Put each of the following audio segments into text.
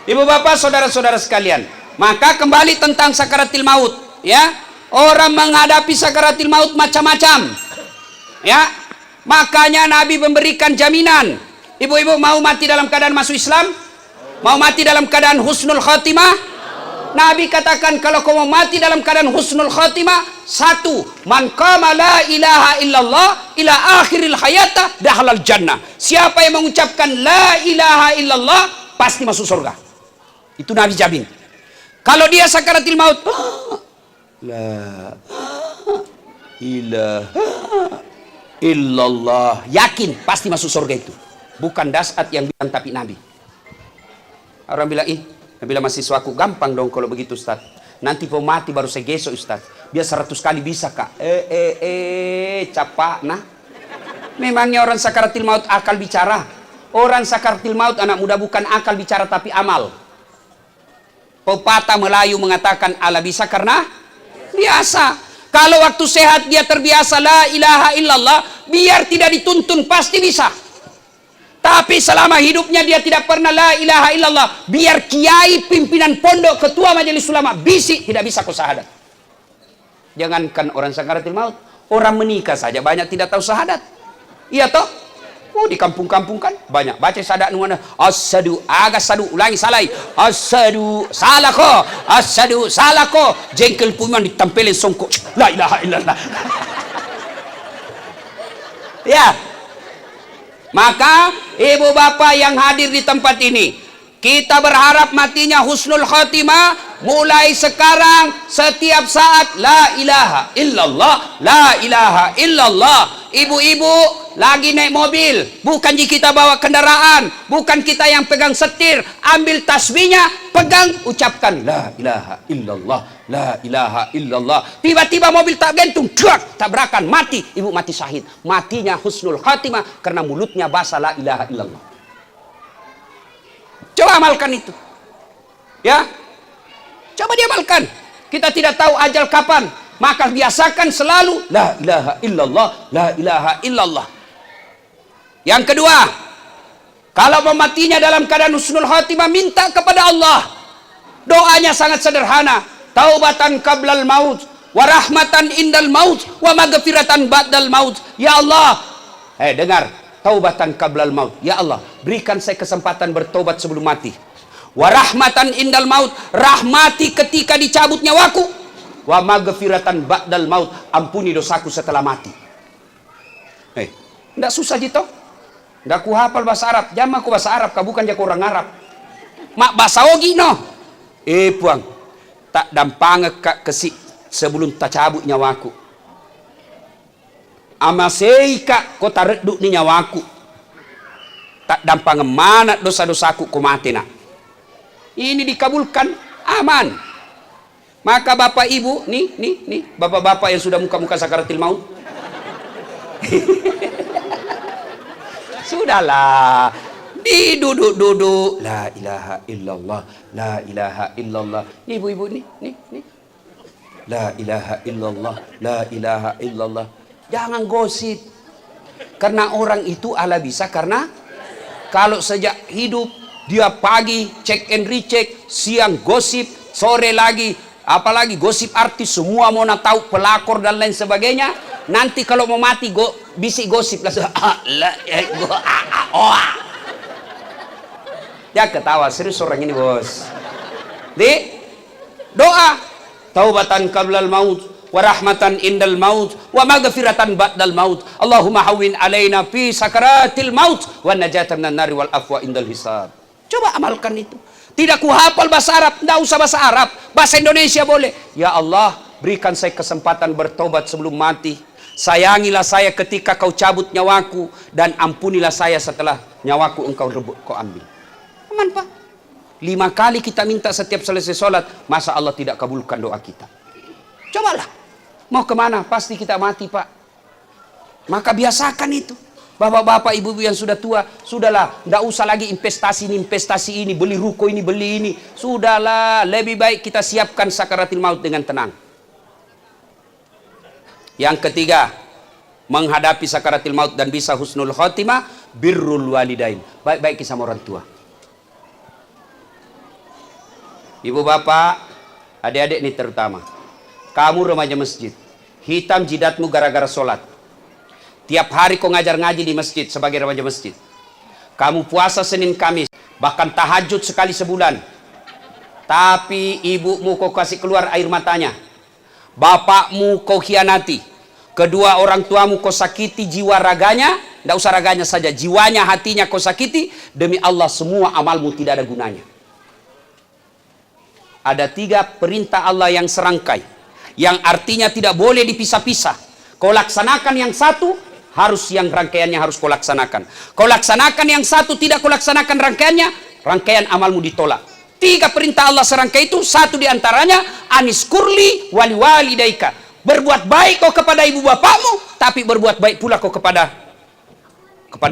Ibu bapak, saudara-saudara sekalian, maka kembali tentang sakaratil maut, ya. Orang menghadapi sakaratil maut macam-macam, ya. Makanya Nabi memberikan jaminan. Ibu-ibu mau mati dalam keadaan masuk Islam? Mau mati dalam keadaan husnul khatimah? Nabi katakan, kalau kau mau mati dalam keadaan husnul khatimah, satu, man qama la ilaha illallah ila akhiril hayata dakhalal jannah. Siapa yang mengucapkan la ilaha illallah pasti masuk surga. Itu Nabi jamin. Kalau dia sakaratil maut, la ilaha illallah, yakin pasti masuk surga itu. Bukan Dasat yang bilang, tapi Nabi. Orang bilang, bila mahasiswaku, gampang dong kalau begitu Ustaz. Nanti mau mati baru saya gesok Ustaz. Biar 100 kali bisa kak. Capak nah. Memangnya orang sakaratil maut akal bicara? Orang sakaratil maut anak muda bukan akal bicara tapi amal. Pepatah Melayu mengatakan ala bisa karena biasa. Kalau waktu sehat dia terbiasa la ilaha illallah, biar tidak dituntun pasti bisa. Tapi selama hidupnya dia tidak pernah la ilaha illallah, biar kiai pimpinan pondok, ketua majelis ulama bisik, tidak bisa kau syahadat. Jangankan orang sakaratil maut, orang menikah saja banyak tidak tahu syahadat. Iya toh? Oh, di kampung-kampung kan banyak baca syahadat mana? Asyhadu, agak sadu, ulangi salai. Asyhadu, salako, asyhadu, salako. Jengkel puman ditempelin songkok. La ilaha illallah. Ya. Maka ibu bapak yang hadir di tempat ini, kita berharap matinya husnul khotimah. Mulai sekarang setiap saat la ilaha illallah, la ilaha illallah. Ibu-ibu lagi naik mobil, bukan jika kita bawa kendaraan, bukan kita yang pegang setir, ambil tasbihnya, pegang, ucapkan la ilaha illallah, la ilaha illallah. Tiba-tiba mobil tak gantung, tabrakan, mati, ibu mati syahid. Matinya husnul khatimah karena mulutnya basah la ilaha illallah. Coba amalkan itu, ya. Coba diamalkan. Kita tidak tahu ajal kapan, maka biasakan selalu la ilaha illallah, la ilaha illallah. Yang kedua, kalau mematinya dalam keadaan husnul khatimah, minta kepada Allah. Doanya sangat sederhana. Taubatan qablal maut, wa rahmatan indal maut, wa maghfiratan ba'dal maut. Ya Allah, dengar, taubatan qablal maut. Ya Allah, berikan saya kesempatan bertobat sebelum mati. Wa rahmatan indal maut, rahmati ketika dicabut nyawaku. Wa maghfiratan ba'dal maut, ampuni dosaku setelah mati. Tidak susah gitu. Nggak ku hafal bahasa Arab, jama ku bahasa Arab, kau bukan jago orang Arab. Mak bahasa ogi no. Puang, tak dampang kesik sebelum tak cabut nyawaku. Amasei kak kau tak reduk ni nyawaku. Tak dampang mana dosa-dosaku ku mati nak. Ini dikabulkan, aman. Maka bapak ibu, nih, bapak-bapak yang sudah muka-muka sakaratil maut. Sudahlah, diduduk-duduk. La ilaha illallah, la ilaha illallah. Nih ibu-ibu, nih. La ilaha illallah, la ilaha illallah. Jangan gosip. Karena orang itu ala bisa karena kalau sejak hidup dia pagi cek and recheck, siang gosip, sore lagi, apalagi gosip artis, semua mau nak tahu pelakor dan lain sebagainya. Nanti kalau mau mati bisik gosip langsung ya ketawa serius orang ini bos. Doa taubatan qablal maut wa rahmatan indal maut wa maghfiratan ba'dal maut. Allahumma hawwin alaina fi sakaratil maut wa najatan minan nari wal afwa indal hisab. Coba amalkan itu. Tidak ku hafal bahasa Arab, tidak usah bahasa Arab, bahasa Indonesia boleh. Ya Allah, berikan saya kesempatan bertobat sebelum mati. Sayangilah saya ketika kau cabut nyawaku, dan ampunilah saya setelah nyawaku engkau rebut, kau ambil. Aman Pak. 5 kali kita minta setiap selesai sholat, masa Allah tidak kabulkan doa kita? Cobalah. Mau kemana? Pasti kita mati Pak. Maka biasakan itu. Bapak-bapak, ibu-ibu yang sudah tua, sudahlah, tidak usah lagi investasi ini, beli ruko ini, beli ini. Sudahlah, lebih baik kita siapkan sakaratil maut dengan tenang. Yang ketiga, menghadapi sakaratil maut dan bisa husnul khotimah, birrul walidain. Baik-baik sama orang tua. Ibu bapak, adik-adik ini terutama, kamu remaja masjid, hitam jidatmu gara-gara sholat. Tiap hari kau ngajar ngaji di masjid sebagai remaja masjid. Kamu puasa Senin Kamis, bahkan tahajud sekali sebulan. Tapi ibumu kau kasih keluar air matanya. Bapakmu kau khianati. Kedua orang tuamu kau sakiti jiwa raganya. Tidak usah raganya saja, jiwanya, hatinya kau sakiti. Demi Allah semua amalmu tidak ada gunanya. Ada 3 perintah Allah yang serangkai, yang artinya tidak boleh dipisah-pisah. Kau laksanakan yang satu, harus yang rangkaiannya harus kau laksanakan. Kau laksanakan yang satu, tidak kau laksanakan rangkaiannya, rangkaian amalmu ditolak. 3 perintah Allah serangkai itu, satu diantaranya anis kurli wali walidaika. Berbuat baik kau kepada ibu bapakmu, tapi berbuat baik pula kau kepada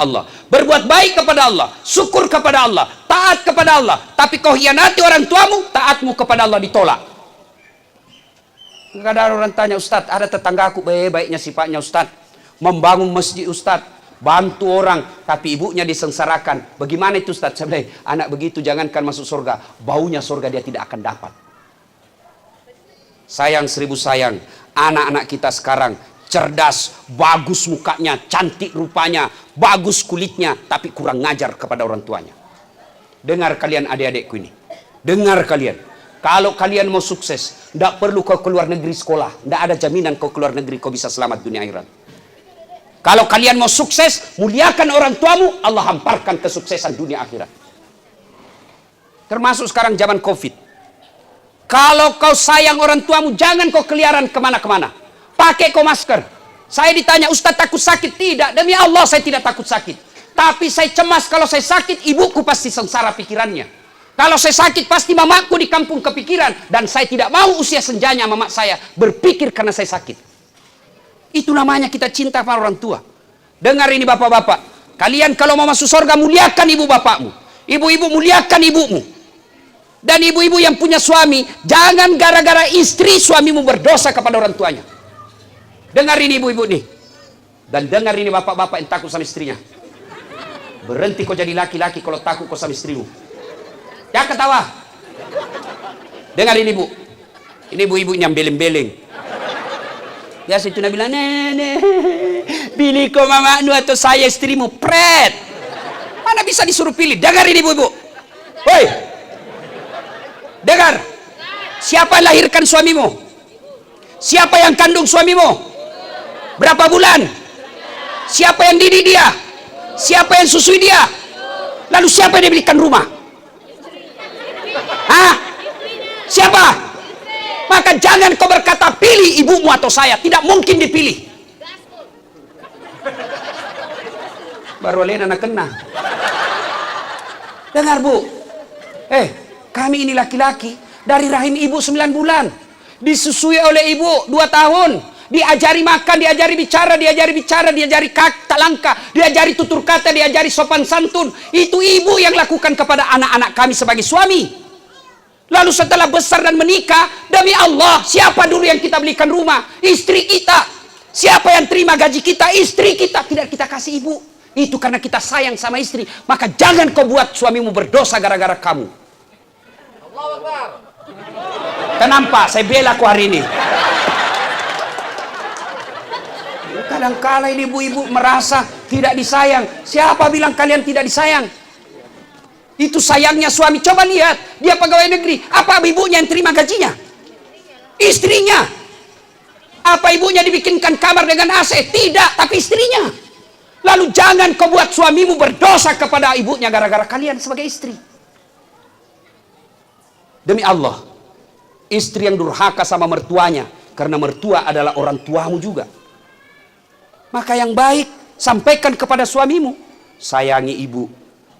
Allah. Berbuat baik kepada Allah, syukur kepada Allah, taat kepada Allah. Tapi kau hianati orang tuamu, taatmu kepada Allah ditolak. Kadang orang tanya, Ustadz, ada tetanggaku baik-baiknya sifatnya Ustadz, membangun masjid Ustadz, bantu orang, tapi ibunya disengsarakan. Bagaimana itu Ustadz? Saya bilang, anak begitu jangankan masuk surga, baunya surga dia tidak akan dapat. Sayang 1000 sayang, anak-anak kita sekarang cerdas, bagus mukanya, cantik rupanya, bagus kulitnya, tapi kurang ngajar kepada orang tuanya. Dengar kalian adik-adikku ini, dengar kalian, kalau kalian mau sukses, tidak perlu kau keluar negeri sekolah, tidak ada jaminan kau keluar negeri kau bisa selamat dunia akhirat. Kalau kalian mau sukses, muliakan orang tuamu, Allah hamparkan kesuksesan dunia akhirat. Termasuk sekarang zaman Covid. Kalau kau sayang orang tuamu, jangan kau keliaran kemana-kemana. Pakai kau masker. Saya ditanya, Ustaz takut sakit? Tidak, demi Allah saya tidak takut sakit. Tapi saya cemas kalau saya sakit, ibuku pasti sengsara pikirannya. Kalau saya sakit, pasti mamaku di kampung kepikiran. Dan saya tidak mau usia senjanya mama saya berpikir karena saya sakit. Itu namanya kita cinta pada orang tua. Dengar ini bapak-bapak. Kalian kalau mau masuk surga, muliakan ibu bapakmu. Ibu-ibu muliakan ibumu. Dan ibu-ibu yang punya suami, jangan gara-gara istri suamimu berdosa kepada orang tuanya. Dengar ini ibu-ibu nih. Dan dengar ini bapak-bapak yang takut sama istrinya. Berhenti kau jadi laki-laki kalau takut kau sama istrimu. Jangan ketawa. Dengar ini bu. Ini ibu-ibu yang beleng-beleng. Biasa itu bilang, nenek, pilih kau mamamu atau saya istrimu. Pret. Mana bisa disuruh pilih? Dengar ini ibu-ibu. Woi. Dengar. Siapa yang lahirkan suamimu? Siapa yang kandung suamimu? Berapa bulan? Siapa yang didik dia? Siapa yang susui dia? Lalu siapa yang diberikan rumah? Hah? Siapa? Maka jangan kau berkata pilih ibumu atau saya. Tidak mungkin dipilih. Baru alena anak kena. Dengar bu. Kami ini laki-laki. Dari rahim ibu 9 bulan. Disusui oleh ibu 2 tahun. Diajari makan, diajari bicara, diajari kata langkah, diajari tutur kata, diajari sopan santun. Itu ibu yang lakukan kepada anak-anak kami sebagai suami. Lalu setelah besar dan menikah, demi Allah, siapa dulu yang kita belikan rumah? Istri kita. Siapa yang terima gaji kita? Istri kita. Tidak kita kasih ibu. Itu karena kita sayang sama istri. Maka jangan kau buat suamimu berdosa gara-gara kamu. Allahu Akbar. Kenapa? Saya bela kau hari ini. Kadang-kala ini ibu-ibu merasa tidak disayang. Siapa bilang kalian tidak disayang? Itu sayangnya suami. Coba lihat, dia pegawai negeri. Apa ibunya yang terima gajinya? Istrinya. Apa ibunya dibikinkan kamar dengan AC? Tidak, tapi istrinya. Lalu jangan kau buat suamimu berdosa kepada ibunya gara-gara kalian sebagai istri. Demi Allah, istri yang durhaka sama mertuanya, karena mertua adalah orang tuamu juga. Maka yang baik, sampaikan kepada suamimu. Sayangi ibu.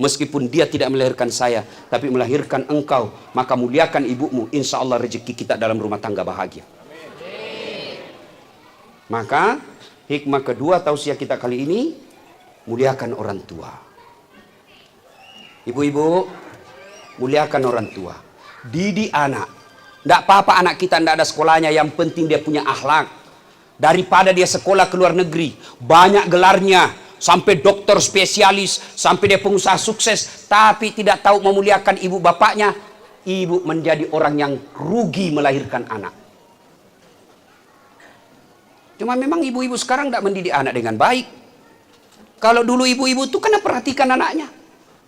Meskipun dia tidak melahirkan saya, tapi melahirkan engkau. Maka muliakan ibumu. Insya Allah rezeki kita dalam rumah tangga bahagia. Maka, hikmah kedua tausiah kita kali ini, muliakan orang tua. Ibu-ibu, muliakan orang tua. Didik anak. Tidak apa-apa anak kita tidak ada sekolahnya. Yang penting dia punya akhlak. Daripada dia sekolah ke luar negeri, banyak gelarnya, sampai dokter spesialis, sampai dia pengusaha sukses, tapi tidak tahu memuliakan ibu bapaknya, ibu menjadi orang yang rugi melahirkan anak. Cuma memang ibu-ibu sekarang tidak mendidik anak dengan baik. Kalau dulu ibu-ibu itu kena perhatikan anaknya.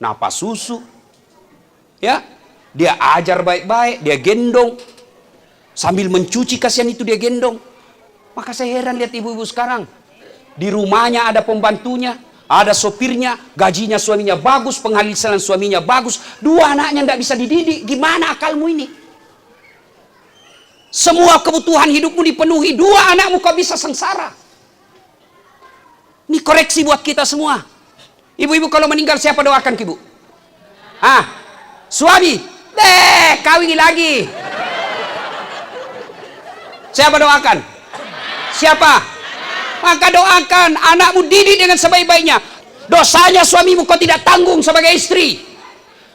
Napas susu. Ya, dia ajar baik-baik, dia gendong. Sambil mencuci kasihan itu dia gendong. Maka saya heran lihat ibu-ibu sekarang. Di rumahnya ada pembantunya, ada sopirnya, gajinya suaminya bagus, penghasilan suaminya bagus. Dua anaknya tidak bisa dididik. Gimana akalmu ini? Semua kebutuhan hidupmu dipenuhi, dua anakmu kau bisa sengsara. Ini koreksi buat kita semua. Ibu-ibu kalau meninggal siapa doakan ibu? Suami. Kawin lagi. Siapa doakan? Siapa? Maka doakan anakmu, didik dengan sebaik-baiknya. Dosanya suamimu kau tidak tanggung sebagai istri.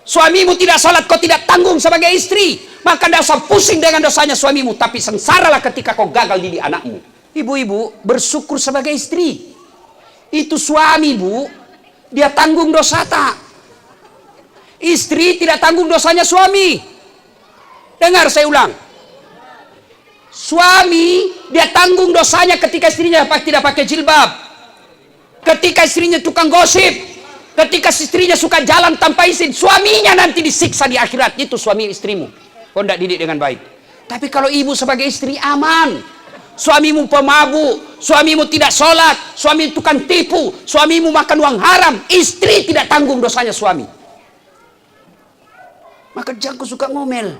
Suamimu tidak salat kau tidak tanggung sebagai istri. Maka tidak usah pusing dengan dosanya suamimu, tapi sengsaralah ketika kau gagal didik anakmu. Ibu-ibu bersyukur sebagai istri. Itu suami, Bu, dia tanggung dosa tak. Istri tidak tanggung dosanya suami. Dengar saya ulang. Suami dia tanggung dosanya ketika istrinya tidak pakai jilbab. Ketika istrinya tukang gosip. Ketika istrinya suka jalan tanpa izin. Suaminya nanti disiksa di akhirat. Itu suami istrimu. Kau tidak didik dengan baik. Tapi kalau ibu sebagai istri aman. Suamimu pemabuk, suamimu tidak sholat, suami tukang tipu, suamimu makan uang haram, istri tidak tanggung dosanya suami. Maka jangan suka ngomel.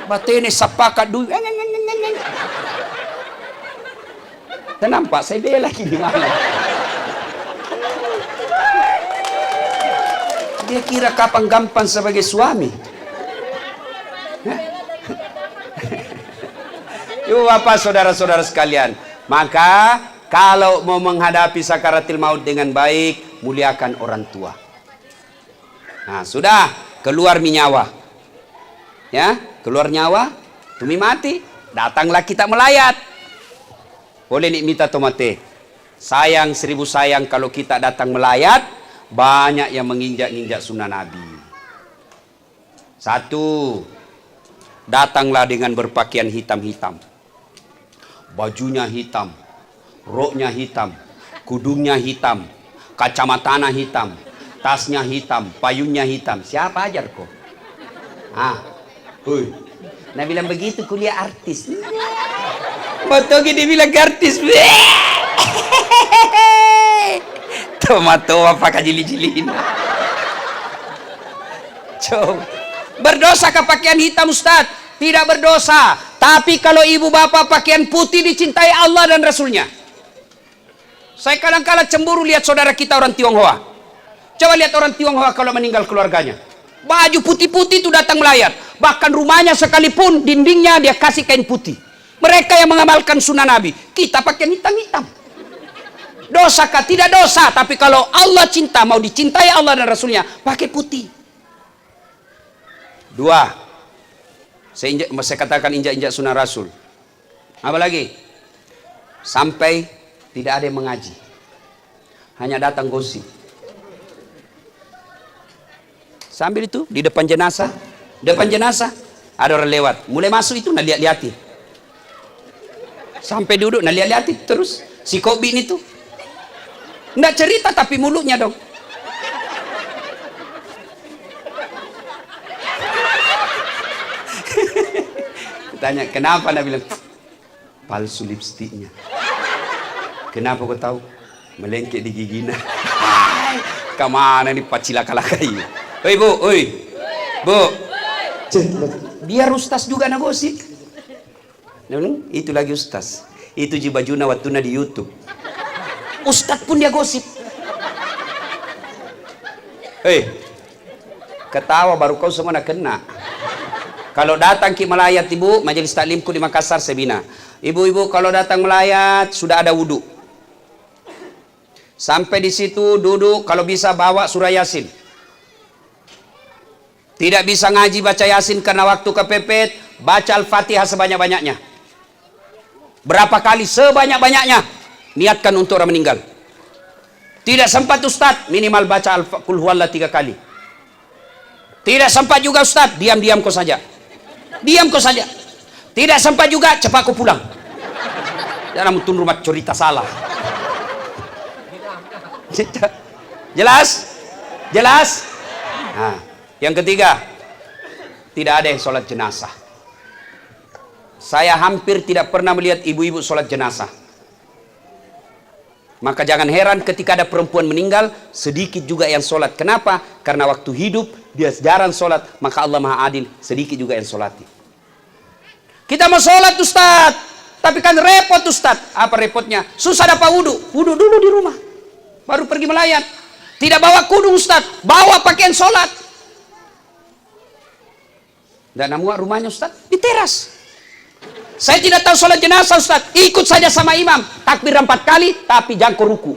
Batene sapaka duit. Dan nampak saya bela lagi di mana. Dia kira kapan gampang sebagai suami. Yuk apa saudara-saudara sekalian. Maka kalau mau menghadapi sakaratil maut dengan baik, muliakan orang tua. Nah sudah keluar nyawa. Ya, keluar nyawa, tumi mati, datanglah kita melayat. Boleh nih minta tomate. Sayang 1000 sayang kalau kita datang melayat, banyak yang menginjak-injak sunnah Nabi. Satu, datanglah dengan berpakaian hitam-hitam. Bajunya hitam, roknya hitam, kudungnya hitam, kacamatanya hitam, tasnya hitam, payungnya hitam. Siapa ajar kok? Nah bilang begitu kuliah artis. Betul gini bilang artis. Tomato apa kajili-jiliin. Coba. Berdosa ke pakaian hitam Ustaz? Tidak berdosa. Tapi kalau ibu bapak pakaian putih dicintai Allah dan Rasulnya. Saya kadang-kala cemburu lihat saudara kita orang Tionghoa. Coba lihat orang Tionghoa kalau meninggal keluarganya. Baju putih-putih itu datang melayat. Bahkan rumahnya sekalipun dindingnya dia kasih kain putih. Mereka yang mengamalkan sunnah Nabi. Kita pakaian hitam-hitam. Dosakah? Tidak dosa. Tapi kalau Allah cinta, mau dicintai Allah dan Rasulnya, pakai putih. Dua. Saya katakan injak-injak sunnah Rasul. Apa lagi? Sampai tidak ada yang mengaji. Hanya datang gosip. Sambil itu di depan jenazah. Depan jenazah ada orang lewat. Mulai masuk itu nak lihat-lihati. Sampai duduk nak lihat-lihati terus. Si Kobin itu. Nggak cerita tapi mulutnya dong. Tanya kenapa, Nabi bilang palsu lipstiknya. Kenapa kau tahu? Melengket di giginya. Kemana nih pacilaka-lakai? Oi bu, oi bu, biar ustaz juga na gosip. Itu lagi ustaz. Itu ji bajuna watuna di YouTube. Ustaz pun dia gosip. Hei, ketawa baru kau semua nak kena. Kalau datang ki melayat ibu, majelis taklimku di Makassar saya bina. Ibu-ibu kalau datang melayat sudah ada wudhu. Sampai di situ duduk, kalau bisa bawa surah Yasin. Tidak bisa ngaji baca Yasin karena waktu kepepet, baca Al-Fatihah sebanyak-banyaknya. Berapa kali? Sebanyak-banyaknya. Niatkan untuk orang meninggal. Tidak sempat Ustaz, minimal baca Al-Qul Huwallah 3 kali. Tidak sempat juga Ustaz, diam-diam kau saja. Diam kau saja. Tidak sempat juga, cepat kau pulang. Jangan mutun rumah cerita salah. Jelas? Jelas? Nah, yang ketiga, tidak ada yang sholat jenazah. Saya hampir tidak pernah melihat ibu-ibu sholat jenazah. Maka jangan heran ketika ada perempuan meninggal, sedikit juga yang sholat. Kenapa? Karena waktu hidup dia jarang sholat, maka Allah Maha Adil, sedikit juga yang sholati. Kita mau sholat Ustaz, tapi kan repot Ustaz. Apa repotnya? Susah dapat wudhu. Wudhu dulu di rumah, baru pergi melayat. Tidak bawa kudu Ustaz, bawa pakaian sholat. Dan namun rumahnya Ustaz di teras. Saya tidak tahu sholat jenazah Ustaz, ikut saja sama imam, takbir 4 kali, tapi jangan kau ruku.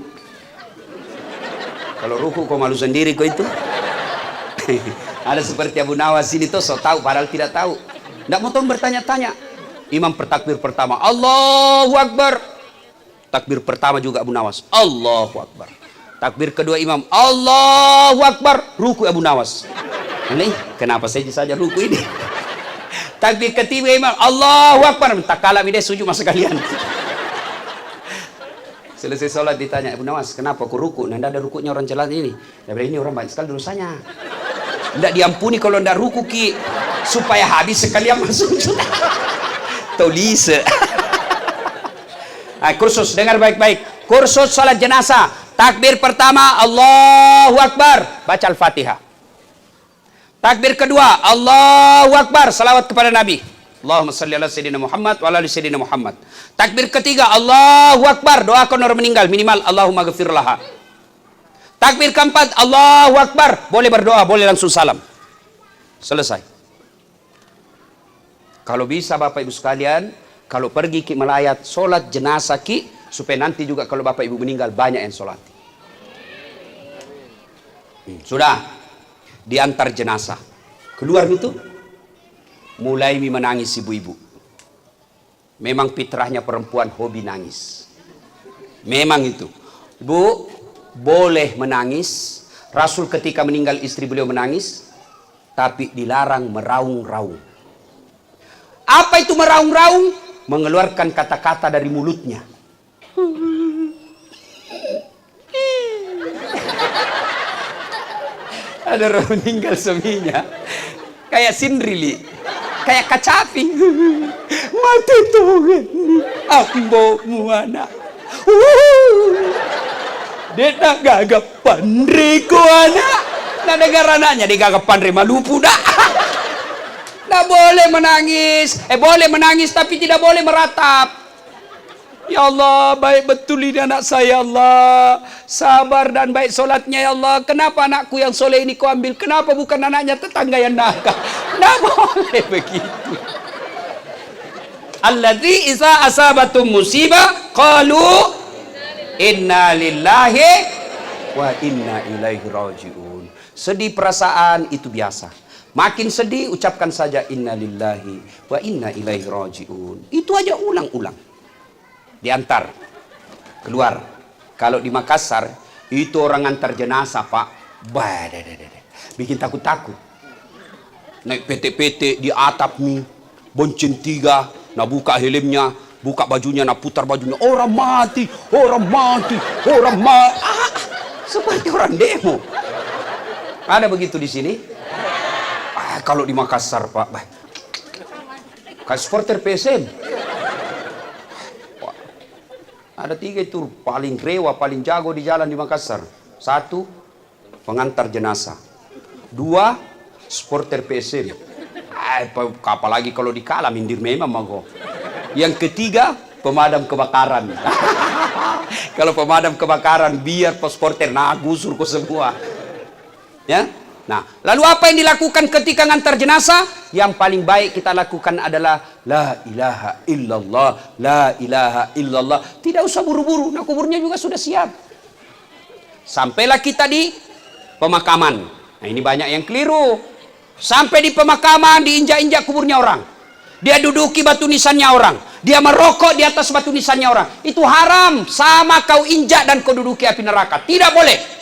Kalau ruku kau malu sendiri kau itu. Ada seperti Abu Nawas ini tuh, so tahu padahal tidak tahu. Tidak mau tahu bertanya-tanya. Imam bertakbir pertama, Allahu Akbar. Takbir pertama juga Abu Nawas, Allahu Akbar. Takbir kedua imam, Allahu Akbar. Ruku Abu Nawas. Ini kenapa saya saja ruku ini? Takbir ketiga imam, Allahu Akbar. Tak kalah dia sujud masa kalian. Selesai sholat ditanya, Abu Nawas, kenapa aku ruku? Nah, ada rukunya orang jalan ini. Daripada ini orang banyak sekali dosanya. Tidak diampuni kalau tidak ruku ki, supaya habis sekalian masuk. Tolise. Kursus, dengar baik-baik. Kursus sholat jenazah. Takbir pertama, Allahu Akbar. Baca Al-Fatihah. Takbir kedua, Allahu Akbar, salawat kepada Nabi. Allahumma salli ala Sayyidina Muhammad wa ala ali Sayyidina Muhammad. Takbir ketiga, Allahu Akbar, doakan orang meninggal, minimal Allahumma ghafir laha. Takbir keempat, Allahu Akbar, boleh berdoa, boleh langsung salam. Selesai. Kalau bisa Bapak Ibu sekalian, kalau pergi ki melayat, sholat jenazah ki, supaya nanti juga kalau Bapak Ibu meninggal banyak yang sholat. Sudah. Diantar jenazah keluar itu mulai menangis ibu-ibu. Memang fitrahnya perempuan hobi nangis. Memang itu. Bu, boleh menangis. Rasul ketika meninggal istri beliau menangis, tapi dilarang meraung-raung. Apa itu meraung-raung? Mengeluarkan kata-kata dari mulutnya. Ada orang meninggal suaminya kayak sindrili, kayak kacapi. Mati Tuhan, ambo muana. Dia nak gagapan reko anak. Nah negara anaknya dia gagapan re malupu dah. Tidak boleh menangis. Boleh menangis tapi tidak boleh meratap. Ya Allah, baik betul ini anak saya, Allah. Sabar dan baik solatnya, ya Allah. Kenapa anakku yang soleh ini kau ambil? Kenapa bukan anaknya tetangga yang nakal? Tidak boleh begitu. Alladzi iza asabatum musibah qalu inna lillahi wa inna ilaihi raji'un. Sedih perasaan itu biasa. Makin sedih ucapkan saja inna lillahi wa inna ilaihi raji'un. Itu aja ulang-ulang. Diantar keluar. Kalau di Makassar itu orang antar jenazah Pak, bikin takut-takut. Naik PT-PT di atap nih, bonceng 3, nak buka helmnya, buka bajunya, nak putar bajunya, orang mati, orang mati, orang mati. Seperti orang demo. Ada begitu di sini? Kalau di Makassar Pak, kayak supporter PSM. Ada 3 itu paling rewa, paling jago di jalan di Makassar. 1, pengantar jenazah. 2, supporter PSM. Apalagi kalau dikalah mindir memang mago. Yang ketiga, pemadam kebakaran. Kalau pemadam kebakaran biar supporter gusur ke semua. Ya? Nah, lalu apa yang dilakukan ketika ngantar jenazah? Yang paling baik kita lakukan adalah la ilaha illallah, la ilaha illallah. Tidak usah buru-buru, nah kuburnya juga sudah siap. Sampailah kita di pemakaman. Nah, ini banyak yang keliru. Sampai di pemakaman diinjak-injak kuburnya orang. Dia duduki batu nisannya orang. Dia merokok di atas batu nisannya orang. Itu haram, sama kau injak dan kau duduki api neraka. Tidak boleh.